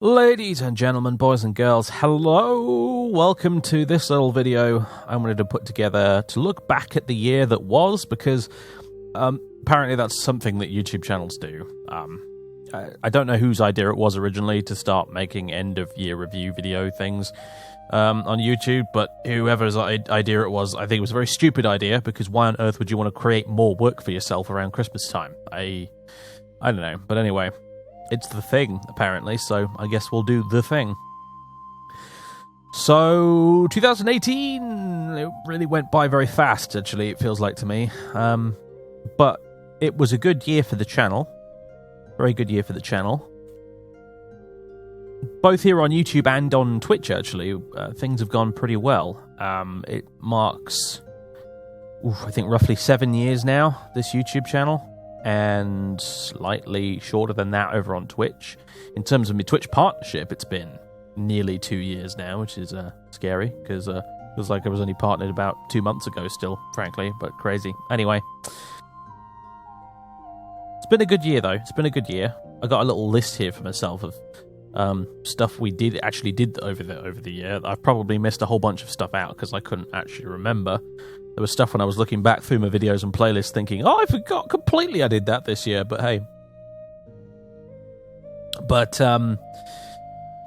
Ladies and gentlemen, boys and girls, hello! Welcome to this little video I wanted to put together to look back at the year that was, because apparently that's something that YouTube channels do. I don't know whose idea it was originally to start making end-of-year review video things on YouTube, but whoever's idea it was, I think it was a very stupid idea, because why on earth would you want to create more work for yourself around Christmas time? I don't know, but anyway. It's the thing, apparently, so I guess we'll do the thing. So, 2018, it really went by very fast, actually, it feels like to me. But it was a good year for the channel. Very good year for the channel. Both here on YouTube and on Twitch, actually, things have gone pretty well. It marks, I think, roughly 7 years now, this YouTube channel. And slightly shorter than that over on Twitch. In terms of my Twitch partnership, it's been nearly 2 years now, which is scary, because it feels like I was only partnered about 2 months ago still, frankly, but crazy. Anyway. It's been a good year, though. It's been a good year. I got a little list here for myself of stuff we actually did over the year. I've probably missed a whole bunch of stuff out, because I couldn't actually remember. There was stuff when I was looking back through my videos and playlists thinking, oh, I forgot completely I did that this year, but hey. But, in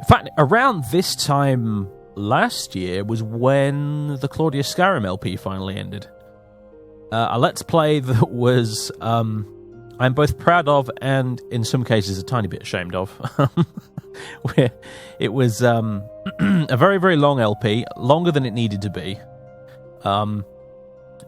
fact, around this time last year was when the Claudius Skyrim LP finally ended. A Let's Play that was, I'm both proud of and, in some cases, a tiny bit ashamed of. Where it was a very, very long LP, longer than it needed to be.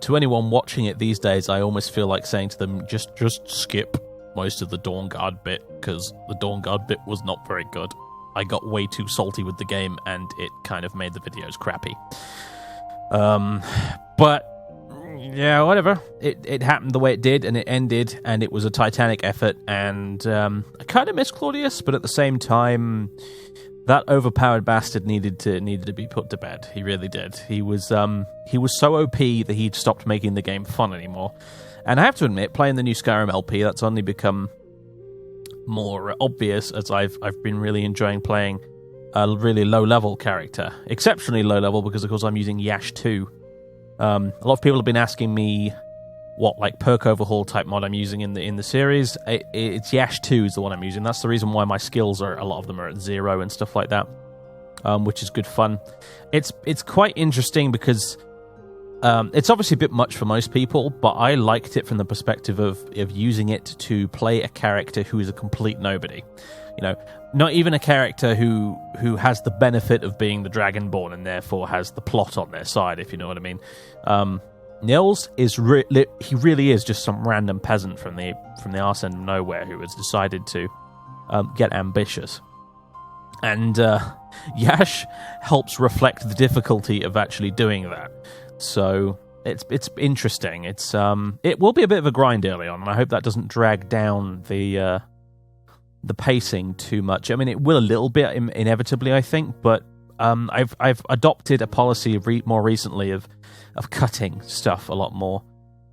To anyone watching it these days, I almost feel like saying to them, just skip most of the Dawn Guard bit, because the Dawn Guard bit was not very good. I got way too salty with the game, and it kind of made the videos crappy. But, yeah, whatever. It happened the way it did, and it ended, and it was a titanic effort, and I kind of miss Claudius, but at the same time, that overpowered bastard needed to be put to bed. He really did. He was so OP that he'd stopped making the game fun anymore. And I have to admit, playing the new Skyrim LP, that's only become more obvious as I've been really enjoying playing a really low-level character. Exceptionally low-level, because, of course, I'm using Yash 2. A lot of people have been asking me what, like, perk overhaul type mod I'm using in the series. It's Yash 2 is the one I'm using. That's the reason why my skills a lot of them are at 0 and stuff like that, which is good fun. It's quite interesting because it's obviously a bit much for most people, but I liked it from the perspective of using it to play a character who is a complete nobody. You know, not even a character who has the benefit of being the Dragonborn and therefore has the plot on their side, if you know what I mean. Nils is he really is just some random peasant from the arse end of nowhere who has decided to get ambitious, and Yash helps reflect the difficulty of actually doing that. So it's interesting. It will be a bit of a grind early on, and I hope that doesn't drag down the pacing too much. I mean, it will a little bit inevitably, I think, but I've adopted a policy more recently of cutting stuff a lot more.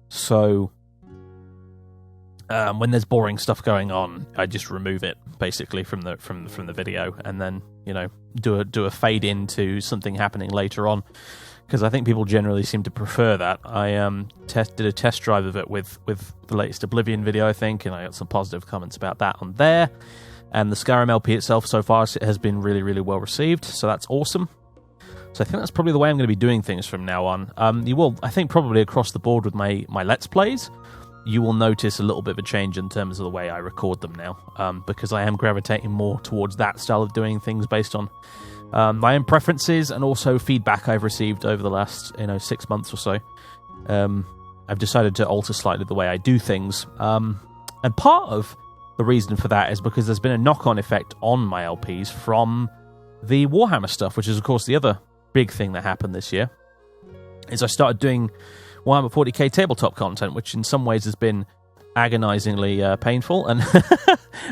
So when there's boring stuff going on, I just remove it basically from the video, and then do a fade into something happening later on, because I think people generally seem to prefer that. I did a test drive of it with the latest Oblivion video, I think, and I got some positive comments about that on there. And the Skyrim LP itself so far has been really, really well received, so that's awesome. So I think that's probably the way I'm going to be doing things from now on. You will, I think, probably across the board with my Let's Plays, you will notice a little bit of a change in terms of the way I record them now, because I am gravitating more towards that style of doing things based on my own preferences and also feedback I've received over the last 6 months or so. I've decided to alter slightly the way I do things, and part of the reason for that is because there's been a knock-on effect on my LPs from the Warhammer stuff, which is, of course, the other big thing that happened this year, is I started doing Warhammer 40k tabletop content, which in some ways has been agonizingly painful, and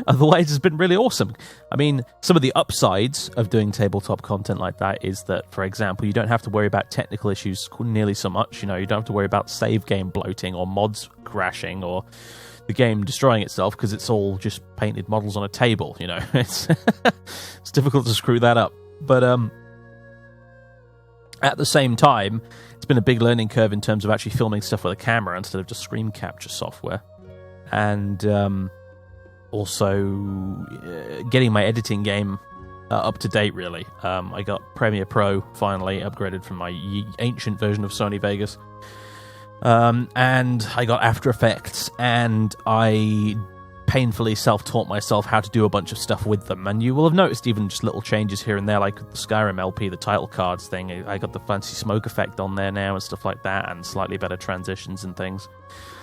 otherwise has been really awesome. I mean, some of the upsides of doing tabletop content like that is that, for example, you don't have to worry about technical issues nearly so much. You don't have to worry about save game bloating or mods crashing or the game destroying itself because it's all just painted models on a table, you know. It's difficult to screw that up. But at the same time, it's been a big learning curve in terms of actually filming stuff with a camera instead of just screen capture software. And also getting my editing game up to date, really. I got Premiere Pro finally upgraded from my ancient version of Sony Vegas. And I got After Effects, and I painfully self-taught myself how to do a bunch of stuff with them. And you will have noticed even just little changes here and there, like the Skyrim LP, the title cards thing. I got the fancy smoke effect on there now and stuff like that, and slightly better transitions and things.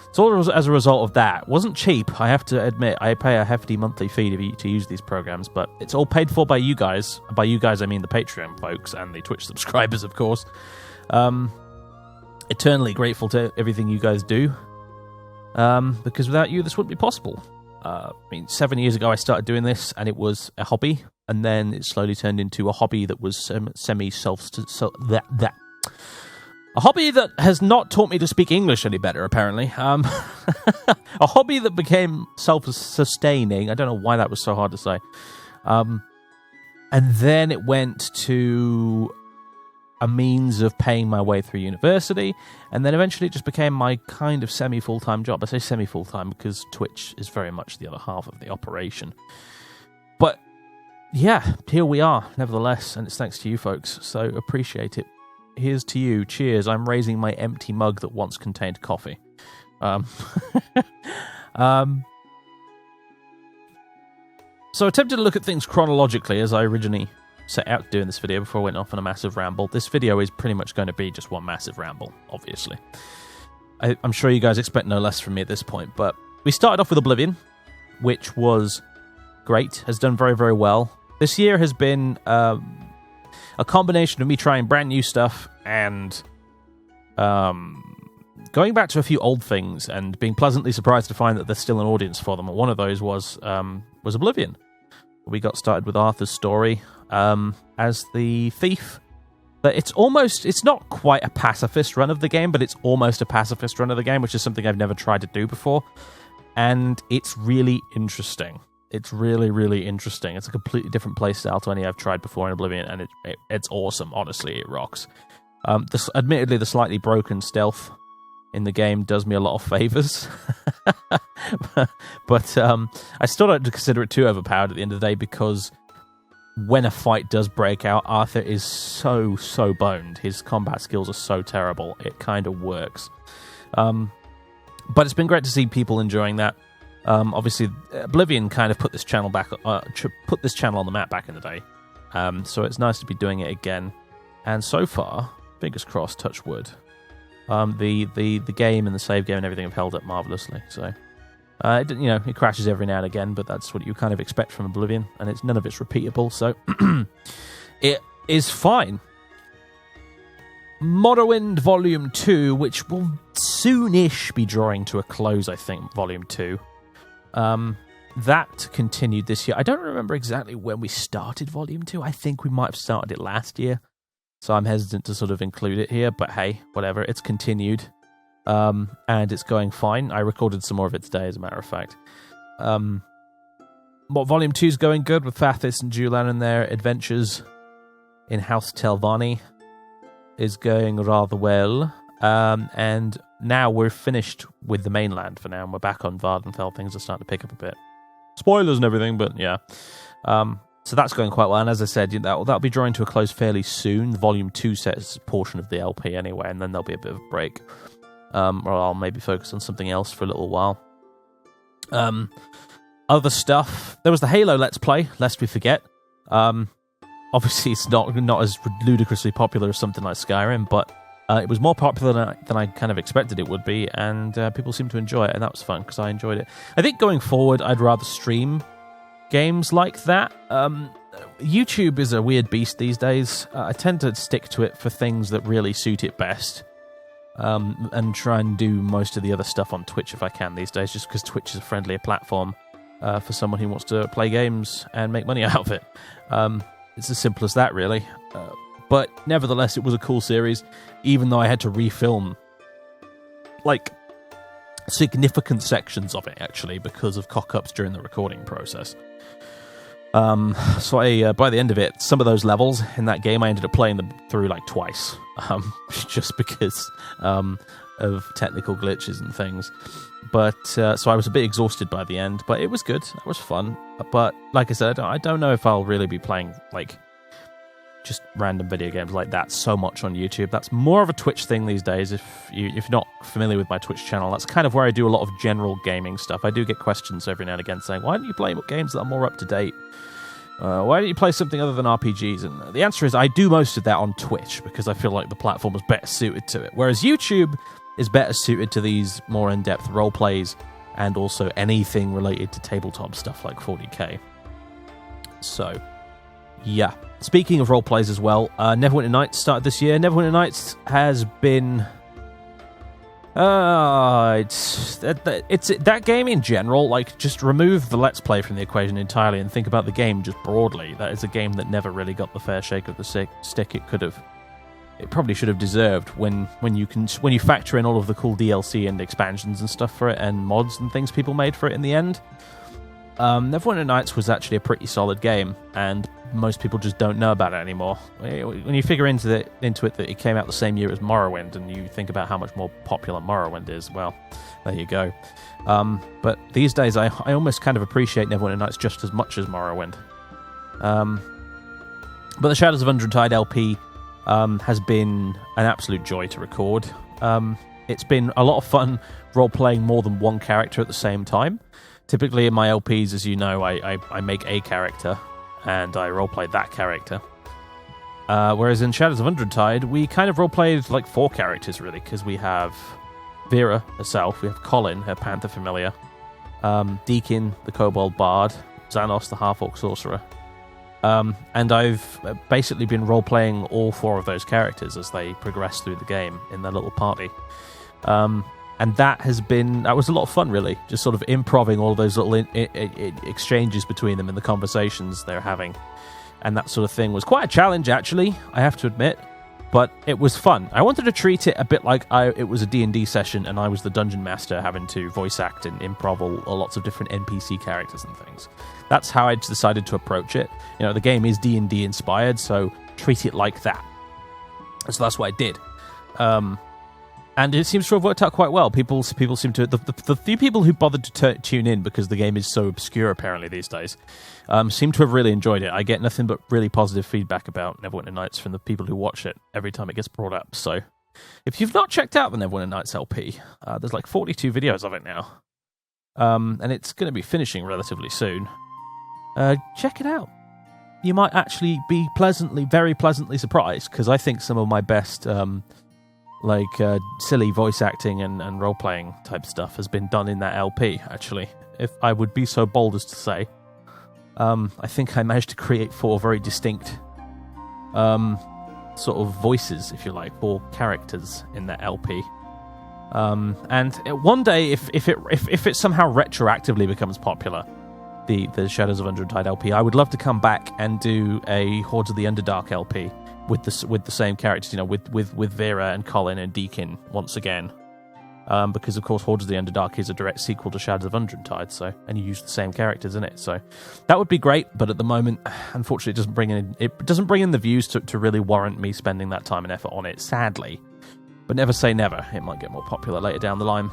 It's all as a result of that. It wasn't cheap, I have to admit. I pay a hefty monthly fee to use these programs, but it's all paid for by you guys. By you guys, I mean the Patreon folks and the Twitch subscribers, of course. Eternally grateful to everything you guys do, because without you, this wouldn't be possible. 7 years ago, I started doing this, and it was a hobby, and then it slowly turned into a hobby that was a hobby that has not taught me to speak English any better, apparently. A hobby that became self-sustaining. I don't know why that was so hard to say. And then it went to a means of paying my way through university, and then eventually it just became my kind of semi-full-time job. I say semi-full-time because Twitch is very much the other half of the operation. But yeah, here we are, nevertheless, and it's thanks to you folks, so appreciate it. Here's to you. Cheers. I'm raising my empty mug that once contained coffee. So I attempted to look at things chronologically as I originally set out to do in this video before I went off on a massive ramble. This video is pretty much going to be just one massive ramble, obviously. I'm sure you guys expect no less from me at this point, but we started off with Oblivion, which was great, has done very, very well. This year has been a combination of me trying brand new stuff and going back to a few old things and being pleasantly surprised to find that there's still an audience for them. And one of those was Oblivion. We got started with Arthur's story as the thief. But it's not quite a pacifist run of the game, but it's almost a pacifist run of the game, which is something I've never tried to do before. And it's really interesting. It's really, really interesting. It's a completely different playstyle to any I've tried before in Oblivion, and it's awesome. Honestly, it rocks. Admittedly, the slightly broken stealth in the game does me a lot of favors. but I still don't consider it too overpowered at the end of the day, because when a fight does break out, Arthur is so boned. His combat skills are so terrible. It kind of works. But it's been great to see people enjoying that. Obviously, Oblivion kind of put this channel on the map back in the day. So it's nice to be doing it again. And so far, fingers crossed, touch wood, the game and the save game and everything have held up marvelously. So it crashes every now and again, but that's what you kind of expect from Oblivion, and none of it's repeatable, so it is fine. Morrowind Volume 2, which will soonish be drawing to a close, I think, Volume 2. That continued this year. I don't remember exactly when we started Volume 2. I think we might have started it last year, so I'm hesitant to sort of include it here, but hey, whatever, it's continued. And it's going fine. I recorded some more of it today, as a matter of fact. Volume 2 is going good with Fathis and Julan and their adventures in House Telvanni is going rather well. And now we're finished with the mainland for now, and we're back on Vardenfell. Things are starting to pick up a bit. Spoilers and everything, but yeah. So that's going quite well, and as I said, that'll be drawing to a close fairly soon. Volume 2 sets a portion of the LP anyway, and then there'll be a bit of a break. Or I'll maybe focus on something else for a little while. Other stuff. There was the Halo Let's Play, lest we forget. Obviously, it's not as ludicrously popular as something like Skyrim, but it was more popular than I kind of expected it would be, and people seemed to enjoy it, and that was fun, because I enjoyed it. I think going forward, I'd rather stream games like that. YouTube is a weird beast these days. I tend to stick to it for things that really suit it best. And try and do most of the other stuff on Twitch if I can these days, just because Twitch is a friendlier platform for someone who wants to play games and make money out of it. It's as simple as that, really. But nevertheless, it was a cool series, even though I had to refilm like significant sections of it, actually, because of cock-ups during the recording process. So by the end of it, some of those levels in that game, I ended up playing them through like twice, just because of technical glitches and things. But so I was a bit exhausted by the end, but it was good. It was fun. But like I said, I don't know if I'll really be playing like just random video games like that so much on YouTube. That's more of a Twitch thing these days. If you're not familiar with my Twitch channel, that's kind of where I do a lot of general gaming stuff. I do get questions every now and again saying, why don't you play games that are more up to date? Why don't you play something other than RPGs? And the answer is I do most of that on Twitch because I feel like the platform is better suited to it. Whereas YouTube is better suited to these more in-depth role plays and also anything related to tabletop stuff like 40k. So, yeah. Speaking of role plays as well, Neverwinter Nights started this year. Neverwinter Nights has been... it's that game in general, like, just remove the Let's Play from the equation entirely and think about the game just broadly. That is a game that never really got the fair shake of the stick it could have. It probably should have deserved when you factor in all of the cool DLC and expansions and stuff for it and mods and things people made for it in the end. Neverwinter Nights was actually a pretty solid game, and most people just don't know about it anymore. When you figure into it that it came out the same year as Morrowind, and you think about how much more popular Morrowind is, well, there you go. But these days, I almost kind of appreciate Neverwinter Nights just as much as Morrowind. But the Shadows of Undrentide LP has been an absolute joy to record. It's been a lot of fun role-playing more than one character at the same time. Typically in my LPs, as you know, I make a character and I roleplay that character. Whereas in Shadows of Undrentide, we kind of roleplayed like 4 characters, really, because we have Vera herself, we have Colin, her Panther familiar, Deakin, the Kobold Bard, Xanos, the Half-Orc Sorcerer. And I've basically been role-playing all 4 of those characters as they progress through the game in their little party. And that was a lot of fun, really, just sort of improving all of those little exchanges between them and the conversations they're having. And that sort of thing was quite a challenge, actually, I have to admit, but it was fun. I wanted to treat it a bit like it was a D&D session and I was the dungeon master having to voice act and improv all lots of different NPC characters and things. That's how I decided to approach it. You know, the game is D&D inspired, so treat it like that. So that's what I did. And it seems to have worked out quite well. People seem to... The few people who bothered to tune in because the game is so obscure, apparently, these days, seem to have really enjoyed it. I get nothing but really positive feedback about Neverwinter Nights from the people who watch it every time it gets brought up. So, if you've not checked out the Neverwinter Nights LP, there's like 42 videos of it now. And it's going to be finishing relatively soon. Check it out. You might actually be very pleasantly surprised, because I think some of my best... silly voice acting and role-playing type stuff has been done in that LP, actually. If I would be so bold as to say. I think I managed to create 4 very distinct sort of voices, if you like, 4 characters in that LP. And one day, if it somehow retroactively becomes popular, the Shadows of Undrentide LP, I would love to come back and do a Hordes of the Underdark LP. With the same characters, you know, with Vera and Colin and Deakin once again, because of course Hordes of the Underdark is a direct sequel to Shadows of Undrentide, and you use the same characters in it, so that would be great. But at the moment, unfortunately, it doesn't bring in the views to really warrant me spending that time and effort on it. Sadly, but never say never. It might get more popular later down the line.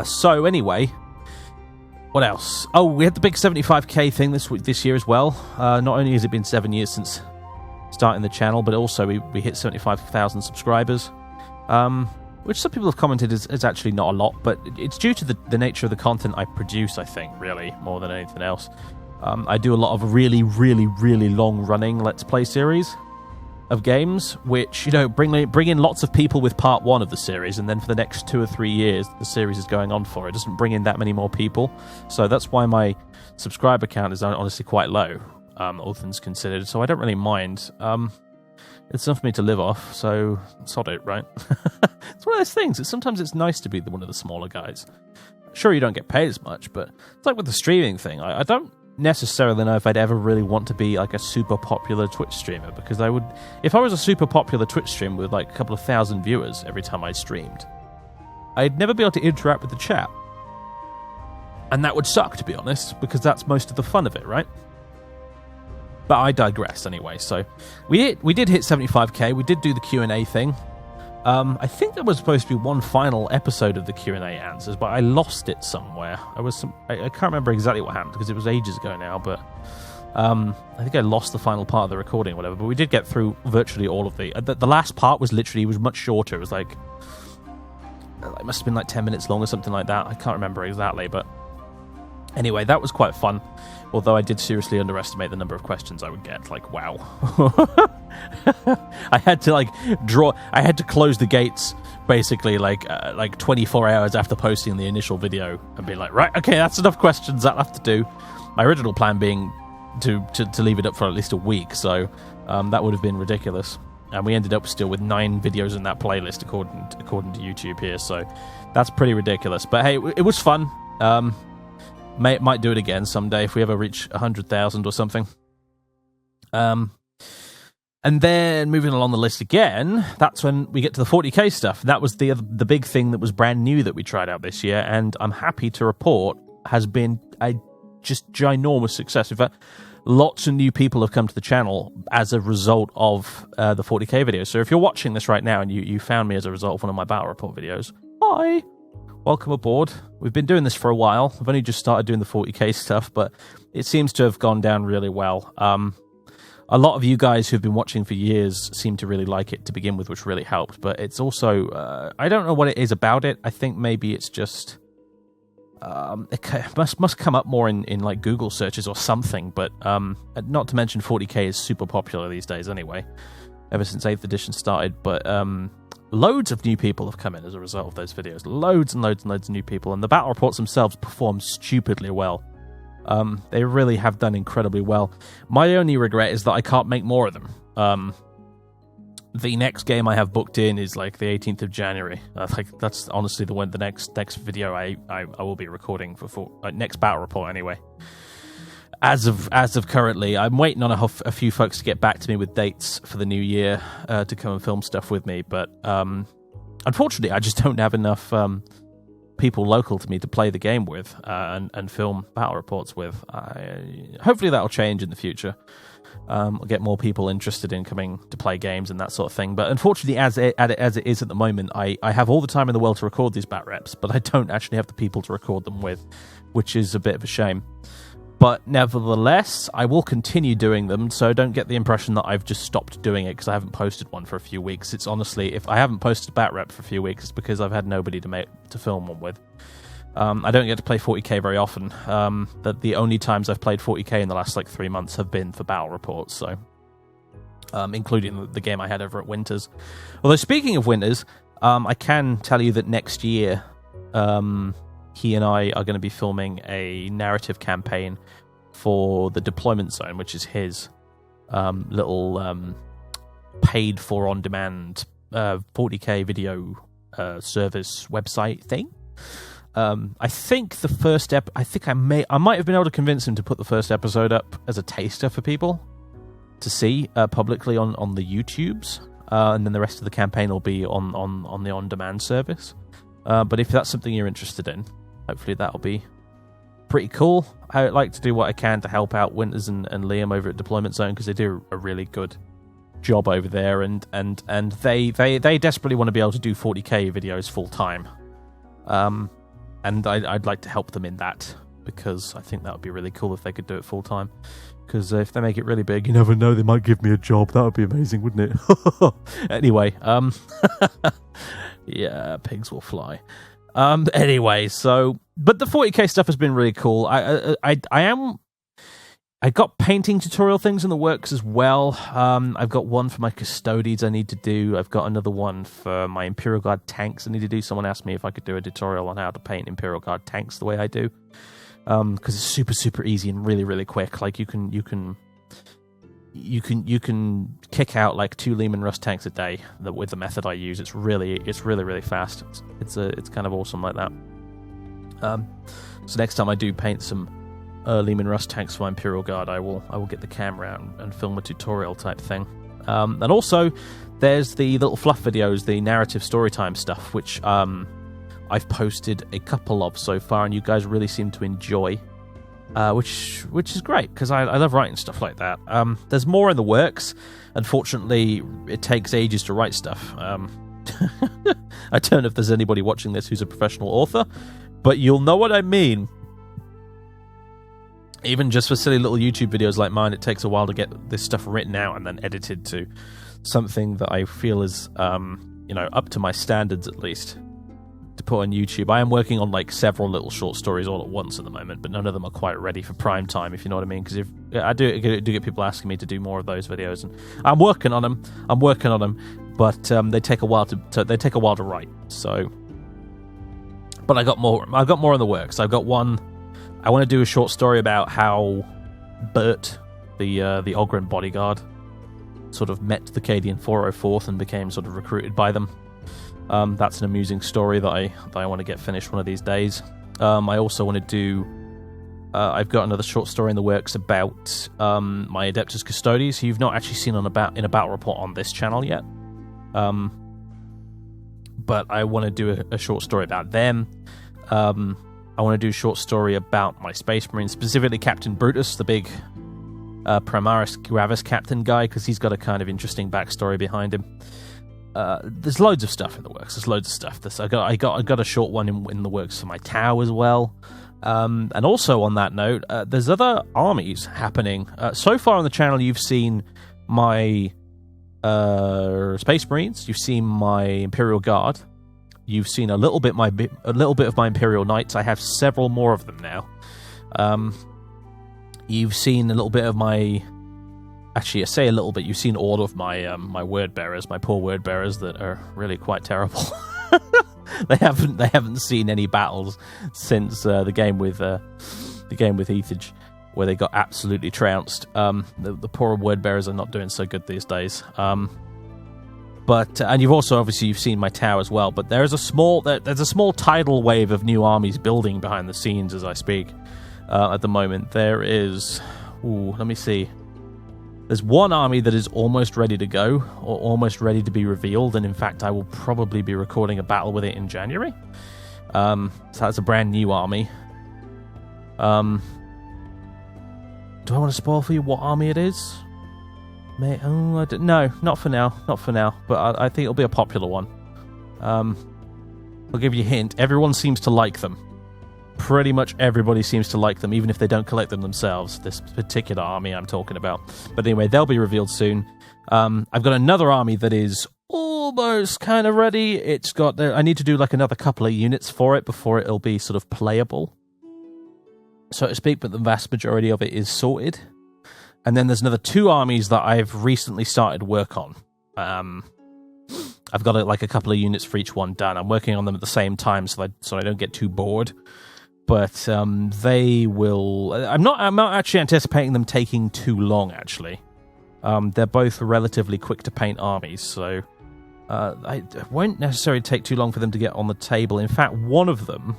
So anyway, what else? Oh, we had the big 75k thing this year as well. Not only has it been 7 years since starting the channel, but also we hit 75,000 subscribers, which some people have commented is actually not a lot, but it's due to the nature of the content I produce, I think, really, more than anything else. I do a lot of really, really, really long-running Let's Play series of games, which, you know, bring in lots of people with part 1 of the series, and then for the next 2 or 3 years the series is going on for. It doesn't bring in that many more people, so that's why my subscriber count is honestly quite low. All things considered, so I don't really mind. It's enough for me to live off, so sod it, right? It's one of those things. Sometimes it's nice to be one of the smaller guys. Sure, you don't get paid as much, but it's like with the streaming thing. I don't necessarily know if I'd ever really want to be like a super popular Twitch streamer, because if I was a super popular Twitch streamer with like a couple of thousand viewers every time I streamed, I'd never be able to interact with the chat. And that would suck, to be honest, because that's most of the fun of it, right? But I digress anyway. So we did hit 75k. We did do the Q&A thing. I think there was supposed to be one final episode of the Q&A answers, but I lost it somewhere. I can't remember exactly what happened because it was ages ago now, but I think I lost the final part of the recording or whatever. But we did get through virtually all of the last part was much shorter. It was like it must have been like 10 minutes long or something like that. I can't remember exactly, but anyway, that was quite fun. Although I did seriously underestimate the number of questions I would get. Like, wow. I had to close the gates basically like 24 hours after posting the initial video and be like, right, okay, that's enough questions. That'll have to do. My original plan being to leave it up for at least a week, so that would have been ridiculous. And we ended up still with 9 videos in that playlist according to YouTube here, so that's pretty ridiculous. But hey, it was fun. Might do it again someday if we ever reach 100,000 or something. And then moving along the list again, that's when we get to the 40k stuff. That was the big thing that was brand new that we tried out this year, and I'm happy to report has been a just ginormous success. In fact, lots of new people have come to the channel as a result of the 40k videos. So if you're watching this right now and you found me as a result of one of my battle report videos, hi! Welcome aboard. We've been doing this for a while. I've only just started doing the 40k stuff, but it seems to have gone down really well. A lot of you guys who've been watching for years seem to really like it to begin with, which really helped. But it's also, I don't know what it is about it. I think maybe it's just, it must come up more in like Google searches or something. But not to mention 40k is super popular these days anyway, ever since 8th edition started. But loads of new people have come in as a result of those videos. Loads and loads and loads of new people. And the battle reports themselves perform stupidly well. They really have done incredibly well. My only regret is that I can't make more of them. The next game I have booked in is like the 18th of January. That's honestly the next video I will be recording for next battle report anyway. As of currently, I'm waiting on a few folks to get back to me with dates for the new year to come and film stuff with me. But unfortunately, I just don't have enough people local to me to play the game with and film battle reports with. Hopefully that'll change in the future. I'll get more people interested in coming to play games and that sort of thing. But unfortunately, as it is at the moment, I have all the time in the world to record these bat reps, but I don't actually have the people to record them with, which is a bit of a shame. But nevertheless, I will continue doing them, so don't get the impression that I've just stopped doing it because I haven't posted one for a few weeks. It's honestly, if I haven't posted a bat rep for a few weeks, it's because I've had nobody to film one with. I don't get to play 40k very often. The only times I've played 40k in the last 3 months have been for battle reports, so including the game I had over at Winters. Although speaking of Winters, I can tell you that next year he and I are going to be filming a narrative campaign for the Deployment Zone, which is his little paid for on-demand 40k video service website thing. I think the first I might have been able to convince him to put the first episode up as a taster for people to see publicly on the YouTubes, and then the rest of the campaign will be on the on-demand service. But if that's something you're interested in, hopefully that'll be pretty cool. I like to do what I can to help out Winters and Liam over at Deployment Zone because they do a really good job over there, and they desperately want to be able to do 40k videos full time. And I'd like to help them in that because I think that would be really cool if they could do it full time. Because if they make it really big, you never know, they might give me a job. That would be amazing, wouldn't it? Anyway, yeah, pigs will fly. Anyway, but the 40k stuff has been really cool. I got painting tutorial things in the works as well. I've got one for my custodians I need to do. I've got another one for my Imperial Guard tanks I need to do. Someone asked me if I could do a tutorial on how to paint Imperial Guard tanks the way I do. Because it's super, super easy and really, really quick. Like you can kick out 2 Lehman Russ tanks a day with the method I use. It's really, really fast. It's kind of awesome like that. So next time I do paint some Lehman Russ tanks for my Imperial Guard, I will get the camera out and film a tutorial type thing. And also, there's the little fluff videos, the narrative storytime stuff, which I've posted a couple of so far, and you guys really seem to enjoy, which is great, because I love writing stuff like that. There's more in the works. Unfortunately, it takes ages to write stuff. I don't know if there's anybody watching this who's a professional author, but you'll know what I mean. Even just for silly little YouTube videos like mine, it takes a while to get this stuff written out and then edited to something that I feel is, up to my standards at least, to put on YouTube. I am working on like several little short stories all at once at the moment, but none of them are quite ready for prime time, if you know what I mean. Because I do get people asking me to do more of those videos, and I'm working on them. But they take a while to write. So, but I got more in the works. I've got one. I want to do a short story about how Bert, the Ogryn bodyguard, sort of met the Cadian 404th and became sort of recruited by them. That's an amusing story that I want to get finished one of these days. I also want to do. I've got another short story in the works about my Adeptus Custodes, who you've not actually seen in a battle report on this channel yet. But I want to do a short story about them. I want to do a short story about my Space Marine, specifically Captain Brutus, the big Primaris Gravis captain guy, because he's got a kind of interesting backstory behind him. There's loads of stuff in the works. I got a short one in the works for my Tau as well. And also on that note, there's other armies happening. So far on the channel, you've seen my Space Marines. You've seen my Imperial Guard. You've seen a little bit of my Imperial Knights. I have several more of them now. You've seen a little bit of my. Actually, I say a little bit. You've seen all of my my word bearers, my poor word bearers that are really quite terrible. They haven't seen any battles since the game with Ethage, where they got absolutely trounced. The poor word bearers are not doing so good these days. But and you've seen my Tau as well. But there's a small tidal wave of new armies building behind the scenes as I speak. At the moment, there is. Let me see. There's one army that is almost ready to go, or almost ready to be revealed, and in fact, I will probably be recording a battle with it in January. So that's a brand new army. Do I want to spoil for you what army it is? No, not for now. But I think it'll be a popular one. I'll give you a hint. Everyone seems to like them. Pretty much everybody seems to like them, even if they don't collect them themselves. This particular army I'm talking about. But anyway, they'll be revealed soon. I've got another army that is almost kind of ready. I need to do like another couple of units for it before it'll be sort of playable, so to speak. But the vast majority of it is sorted. And then there's another two armies that I've recently started work on. I've got like a couple of units for each one done. I'm working on them at the same time, so I don't get too bored. But they will. I'm not actually anticipating them taking too long. Actually, they're both relatively quick to paint armies, so it won't necessarily take too long for them to get on the table. In fact, one of them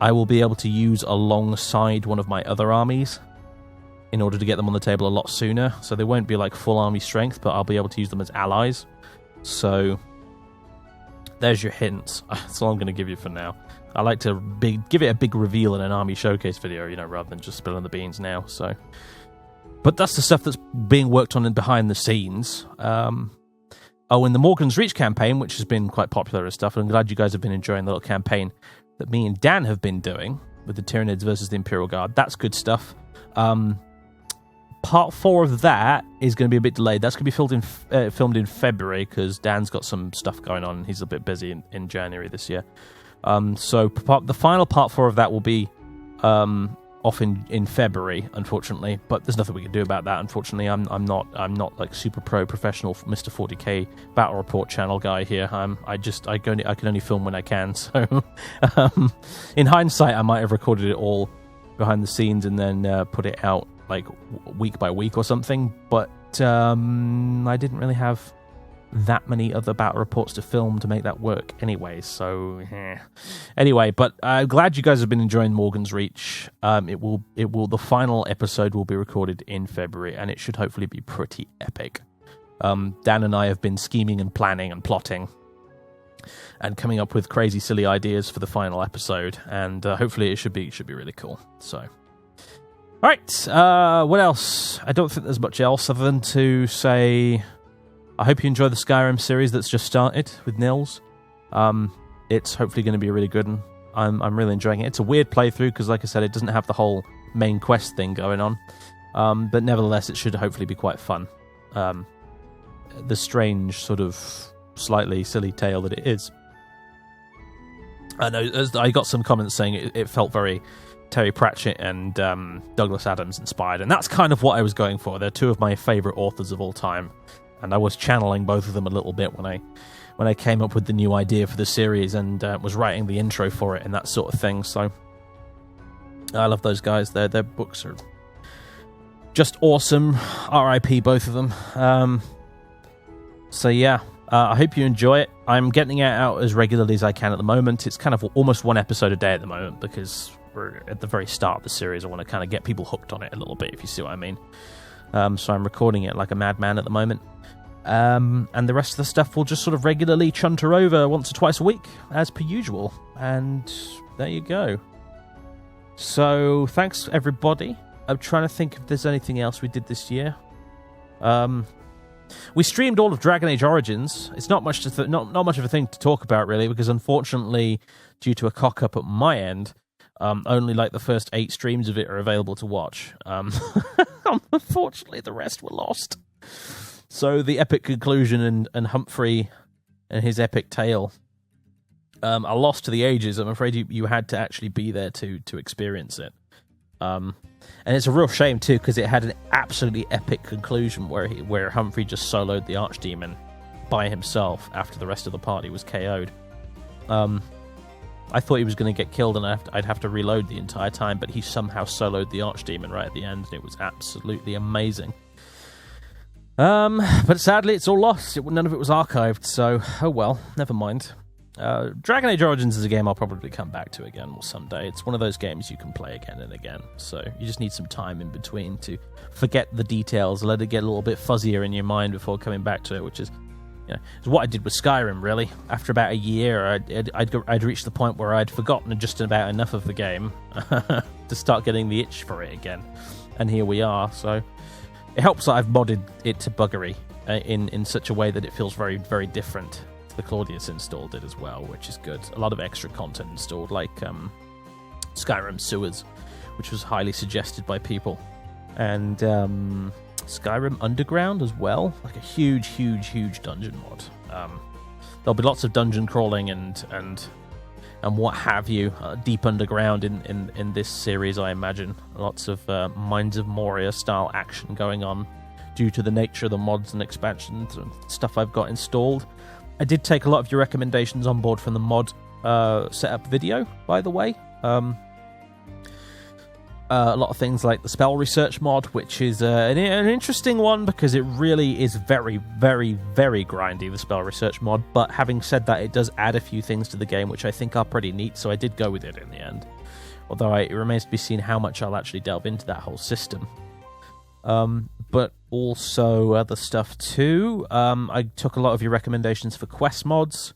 I will be able to use alongside one of my other armies in order to get them on the table a lot sooner. So they won't be like full army strength, but I'll be able to use them as allies. So there's your hints. That's all I'm going to give you for now. I like to give it a big reveal in an army showcase video, rather than just spilling the beans now. So, but that's the stuff that's being worked on behind the scenes. In the Morgan's Reach campaign, which has been quite popular and stuff, and I'm glad you guys have been enjoying the little campaign that me and Dan have been doing with the Tyranids versus the Imperial Guard. That's good stuff. Part 4 of that is going to be a bit delayed. That's going to be filmed in February, because Dan's got some stuff going on. He's a bit busy in January this year. So the final part 4 of that will be off in February, unfortunately. But there's nothing we can do about that. Unfortunately, I'm not like super pro professional Mr. 40k battle report channel guy here. I can only film when I can. So in hindsight, I might have recorded it all behind the scenes and then put it out like week by week or something. But I didn't really have that many other battle reports to film to make that work anyway, so anyway, but I'm glad you guys have been enjoying Morgan's Reach. The final episode will be recorded in February, and it should hopefully be pretty epic. Dan and I have been scheming and planning and plotting and coming up with crazy, silly ideas for the final episode. And hopefully it should be really cool. So, all right, what else? I don't think there's much else other than to say I hope you enjoy the Skyrim series that's just started with Nils. It's hopefully going to be a really good one. I'm really enjoying it. It's a weird playthrough because, like I said, it doesn't have the whole main quest thing going on. But nevertheless, it should hopefully be quite fun. The strange, sort of slightly silly tale that it is. I know I got some comments saying it felt very Terry Pratchett and Douglas Adams inspired, and that's kind of what I was going for. They're two of my favourite authors of all time, and I was channeling both of them a little bit when I came up with the new idea for the series and was writing the intro for it and that sort of thing. So I love those guys. Their books are just awesome. R.I.P. both of them. So yeah, I hope you enjoy it. I'm getting it out as regularly as I can at the moment. It's kind of almost one episode a day at the moment because we're at the very start of the series. I want to kind of get people hooked on it a little bit, if you see what I mean. So I'm recording it like a madman at the moment. And the rest of the stuff will just sort of regularly chunter over once or twice a week, as per usual. And there you go. So thanks, everybody. I'm trying to think if there's anything else we did this year. We streamed all of Dragon Age Origins. It's not much not much of a thing to talk about, really, because unfortunately, due to a cock-up at my end, only like the first 8 streams of it are available to watch. Unfortunately, the rest were lost. So the epic conclusion and Humphrey and his epic tale are lost to the ages. I'm afraid you had to actually be there to experience it. And it's a real shame too, because it had an absolutely epic conclusion where Humphrey just soloed the Archdemon by himself after the rest of the party was KO'd. I thought he was going to get killed and I'd have to reload the entire time, but he somehow soloed the Archdemon right at the end, and it was absolutely amazing. But sadly, it's all lost. None of it was archived, so oh well, never mind. Dragon Age Origins is a game I'll probably come back to again someday. It's one of those games you can play again and again, so you just need some time in between to forget the details, let it get a little bit fuzzier in your mind before coming back to it, which is, is what I did with Skyrim, really. After about a year, I'd reached the point where I'd forgotten just about enough of the game to start getting the itch for it again, and here we are. So it helps that I've modded it to buggery in such a way that it feels very, very different. The Claudius installed it as well, which is good. A lot of extra content installed, like Skyrim Sewers, which was highly suggested by people, and Skyrim Underground as well, like a huge, huge, huge dungeon mod. There'll be lots of dungeon crawling and what have you, deep underground in this series, I imagine. Lots of Mines of Moria style action going on due to the nature of the mods and expansions and stuff I've got installed. I did take a lot of your recommendations on board from the mod setup video, by the way. A lot of things like the spell research mod, which is an interesting one because it really is very, very, very grindy, the spell research mod. But having said that, it does add a few things to the game, which I think are pretty neat, so I did go with it in the end. Although it remains to be seen how much I'll actually delve into that whole system. But also other stuff too. I took a lot of your recommendations for quest mods.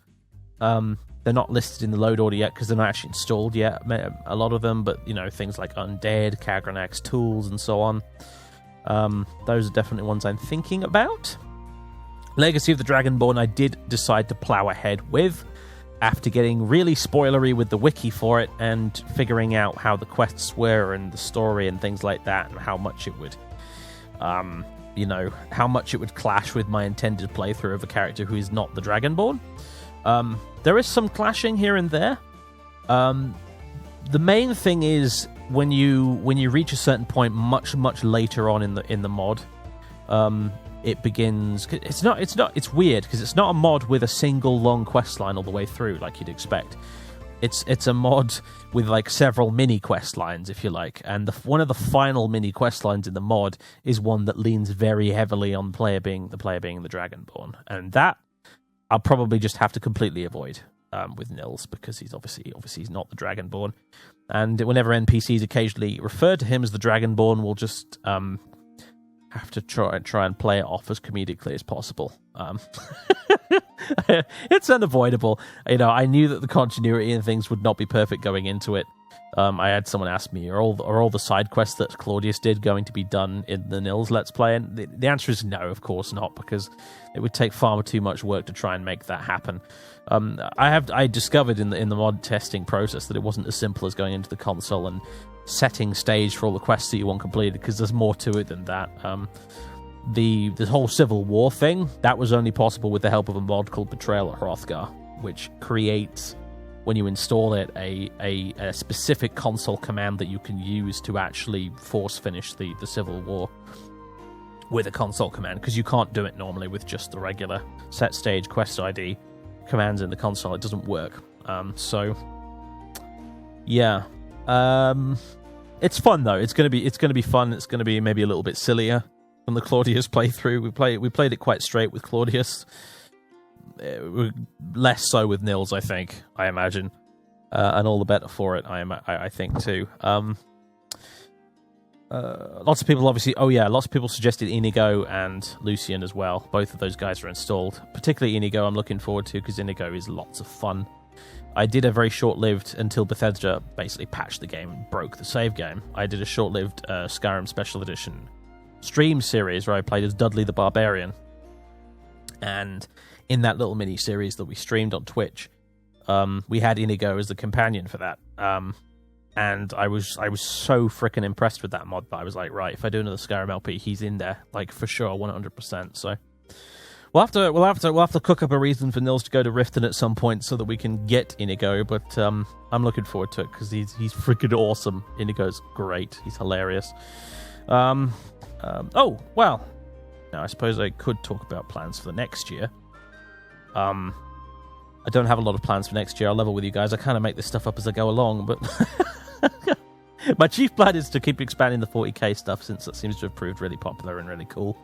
They're not listed in the load order yet because they're not actually installed yet, a lot of them, but things like Undead, Kagranax tools, and so on. Those are definitely ones I'm thinking about. Legacy of the Dragonborn I did decide to plow ahead with after getting really spoilery with the wiki for it and figuring out how the quests were and the story and things like that, and how much it would how much it would clash with my intended playthrough of a character who is not the Dragonborn. There is some clashing here and there. The main thing is when you reach a certain point much later on in the mod, it begins. It's weird because it's not a mod with a single long quest line all the way through like you'd expect. It's a mod with like several mini quest lines, if you like, and one of the final mini quest lines in the mod is one that leans very heavily on the player being the Dragonborn, and that I'll probably just have to completely avoid with Nils because he's obviously he's not the Dragonborn, and whenever NPCs occasionally refer to him as the Dragonborn, we'll just have to try and play it off as comedically as possible. It's unavoidable. I knew that the continuity and things would not be perfect going into it. I had someone ask me, are all the side quests that Claudius did going to be done in the Nils Let's Play? And the answer is no, of course not, because it would take far too much work to try and make that happen. I discovered in the mod testing process that it wasn't as simple as going into the console and setting stage for all the quests that you want completed, because there's more to it than that. The whole Civil War thing, that was only possible with the help of a mod called Betrayal at Hrothgar, which creates, when you install it, a specific console command that you can use to actually force finish the Civil War with a console command, because you can't do it normally with just the regular set stage quest ID commands in the console. It doesn't work. It's fun though. It's gonna be fun. It's gonna be maybe a little bit sillier than the Claudius playthrough. We played it quite straight with Claudius. Less so with Nils, I imagine, and all the better for it. I think too. Lots of people obviously. Lots of people suggested Inigo and Lucian as well. Both of those guys are installed. Particularly Inigo, I'm looking forward to, because Inigo is lots of fun. I did a very short-lived, until Bethesda basically patched the game and broke the save game. I did a short-lived Skyrim Special Edition stream series where I played as Dudley the Barbarian, and in that little mini-series that we streamed on Twitch, we had Inigo as the companion for that. And I was so freaking impressed with that mod that I was like, right, if I do another Skyrim LP, he's in there, like, for sure, 100%. So we'll have to cook up a reason for Nils to go to Riften at some point so that we can get Inigo. But I'm looking forward to it, because he's freaking awesome. Inigo's great. He's hilarious. Now I suppose I could talk about plans for the next year. I don't have a lot of plans for next year. I'll level with you guys. I kind of make this stuff up as I go along, but my chief plan is to keep expanding the 40k stuff, since that seems to have proved really popular and really cool.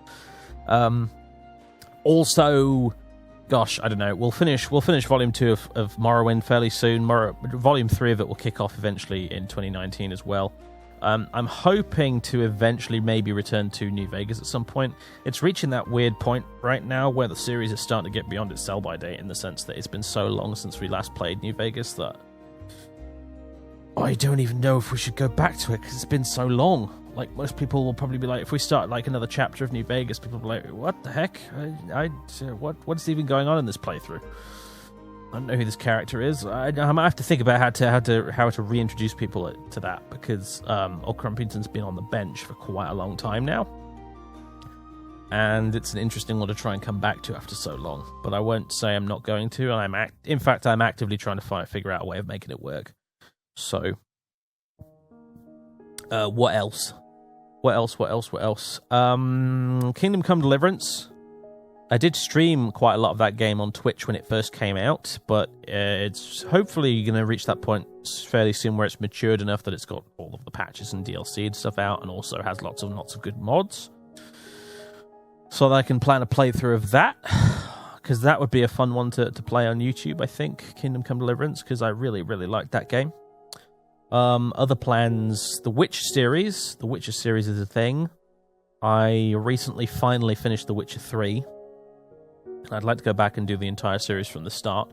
Also, gosh, I don't know. We'll finish Volume 2 of Morrowind fairly soon. Volume 3 of it will kick off eventually in 2019 as well. I'm hoping to eventually maybe return to New Vegas at some point. It's reaching that weird point right now where the series is starting to get beyond its sell-by date, in the sense that it's been so long since we last played New Vegas that I don't even know if we should go back to it, because it's been so long. Like, most people will probably be like, if we start like another chapter of New Vegas, people will be like, what the heck? What's even going on in this playthrough? I don't know who this character is. I might have to think about how to reintroduce people to that, because Old Crumpington's been on the bench for quite a long time now, and it's an interesting one to try and come back to after so long. But I won't say I'm not going to, and in fact I'm actively trying to figure out a way of making it work. So, what else? Kingdom Come Deliverance. I did stream quite a lot of that game on Twitch when it first came out, but it's hopefully going to reach that point fairly soon where it's matured enough that it's got all of the patches and DLC and stuff out, and also has lots of good mods, so that I can plan a playthrough of that, because that would be a fun one to play on YouTube, I think, Kingdom Come Deliverance, because I really, really like that game. Other plans, the Witcher series. The Witcher series is a thing. I recently finally finished The Witcher 3. I'd like to go back and do the entire series from the start.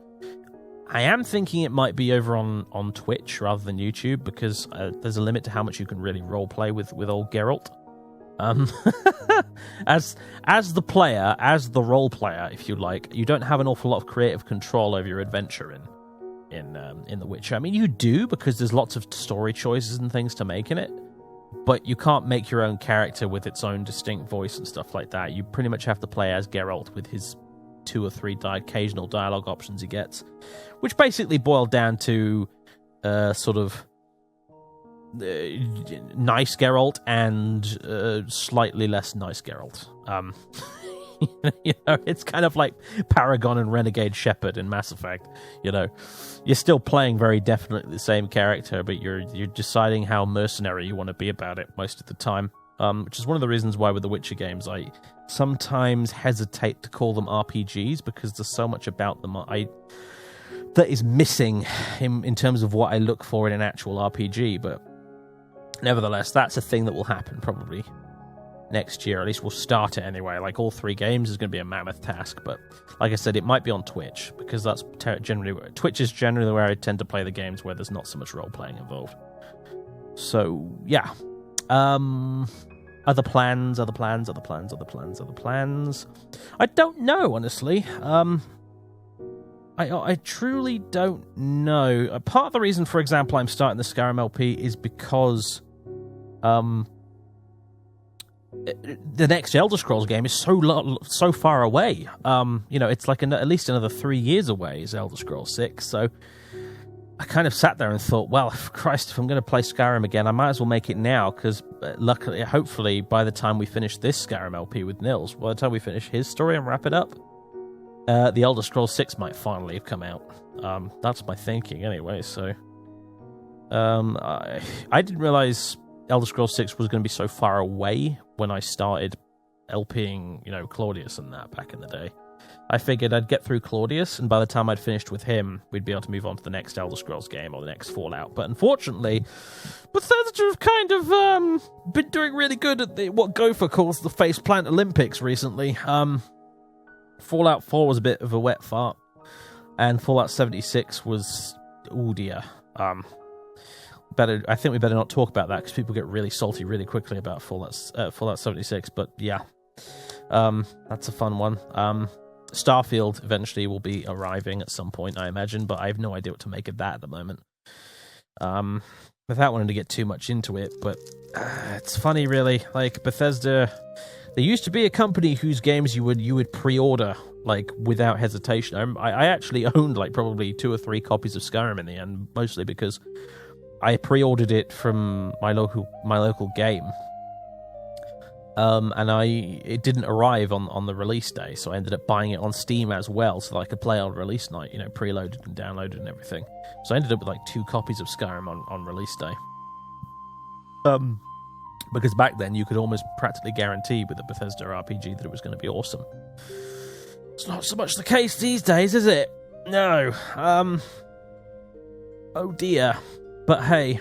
I am thinking it might be over on Twitch rather than YouTube, because there's a limit to how much you can really roleplay with old Geralt. As the player, as the role player, if you like, you don't have an awful lot of creative control over your adventure in The Witcher. I mean, you do, because there's lots of story choices and things to make in it, but you can't make your own character with its own distinct voice and stuff like that. You pretty much have to play as Geralt with his 2 or 3 occasional dialogue options he gets, which basically boil down to sort of nice Geralt and slightly less nice Geralt. It's kind of like Paragon and Renegade Shepherd in Mass Effect. You're still playing very definitely the same character, but you're deciding how mercenary you want to be about it most of the time. Which is one of the reasons why with the Witcher games I sometimes hesitate to call them RPGs, because there's so much about them that is missing in terms of what I look for in an actual RPG. But nevertheless, that's a thing that will happen probably next year. At least we'll start it anyway. Like, all 3 games is going to be a mammoth task, but like I said, it might be on Twitch, because that's Twitch is generally where I tend to play the games where there's not so much role-playing involved. So, yeah. Other plans. I don't know, honestly. I truly don't know. Part of the reason, for example, I'm starting the Skyrim LP is because the next Elder Scrolls game is so far away. It's like at least another 3 years away is Elder Scrolls 6, so I kind of sat there and thought, well, Christ, if I'm going to play Skyrim again, I might as well make it now, because luckily, hopefully, by the time we finish this Skyrim LP with Nils, by the time we finish his story and wrap it up, the Elder Scrolls 6 might finally have come out. That's my thinking anyway, so I didn't realize Elder Scrolls 6 was going to be so far away when I started LPing, Claudius and that back in the day. I figured I'd get through Claudius, and by the time I'd finished with him, we'd be able to move on to the next Elder Scrolls game or the next Fallout. But unfortunately, Bethesda have kind of been doing really good at what Gopher calls the Faceplant Olympics recently. Fallout 4 was a bit of a wet fart, and Fallout 76 was, oh dear. I think we better not talk about that, because people get really salty really quickly about Fallout 76, but yeah. That's a fun one. Starfield eventually will be arriving at some point, I imagine, but I have no idea what to make of that at the moment. Without wanting to get too much into it, but it's funny, really. Like, Bethesda, they used to be a company whose games you would pre-order, like, without hesitation. I actually owned, like, probably 2 or 3 copies of Skyrim in the end, mostly because I pre-ordered it from my local game. And it didn't arrive on the release day, so I ended up buying it on Steam as well, so that I could play on release night, preloaded and downloaded and everything. So I ended up with like 2 copies of Skyrim on release day. Because back then you could almost practically guarantee with the Bethesda RPG that it was going to be awesome. It's not so much the case these days, is it? No. Oh dear. But hey,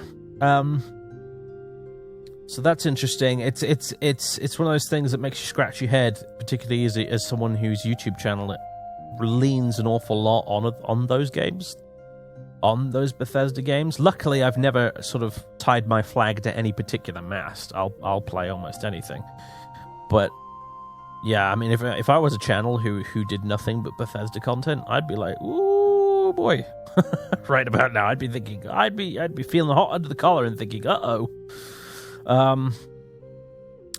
so that's interesting. It's one of those things that makes you scratch your head, particularly as someone whose YouTube channel leans an awful lot on those games, on those Bethesda games. Luckily, I've never sort of tied my flag to any particular mast. I'll play almost anything. But yeah, I mean, if I was a channel who did nothing but Bethesda content, I'd be like, ooh boy. Right about now, I'd be thinking, I'd be feeling hot under the collar and thinking, uh-oh.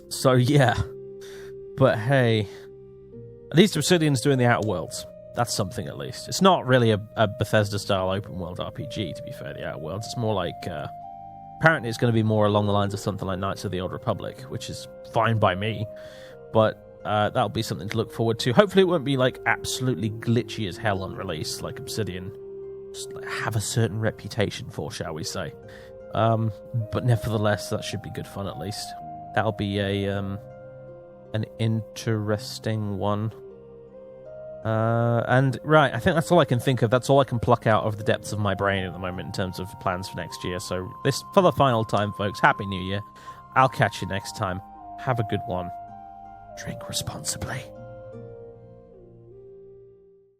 So yeah, but hey, at least Obsidian's doing the Outer Worlds. That's something, at least. It's not really a Bethesda-style open-world RPG, to be fair, the Outer Worlds. It's more like, apparently it's going to be more along the lines of something like Knights of the Old Republic, which is fine by me, but that'll be something to look forward to. Hopefully it won't be, like, absolutely glitchy as hell on release, like Obsidian have a certain reputation for, shall we say. But nevertheless, that should be good fun, at least. That'll be an interesting one. And right, I think that's all I can think of. That's all I can pluck out of the depths of my brain at the moment in terms of plans for next year. So this, for the final time, folks, Happy New Year. I'll catch you next time. Have a good one. Drink responsibly.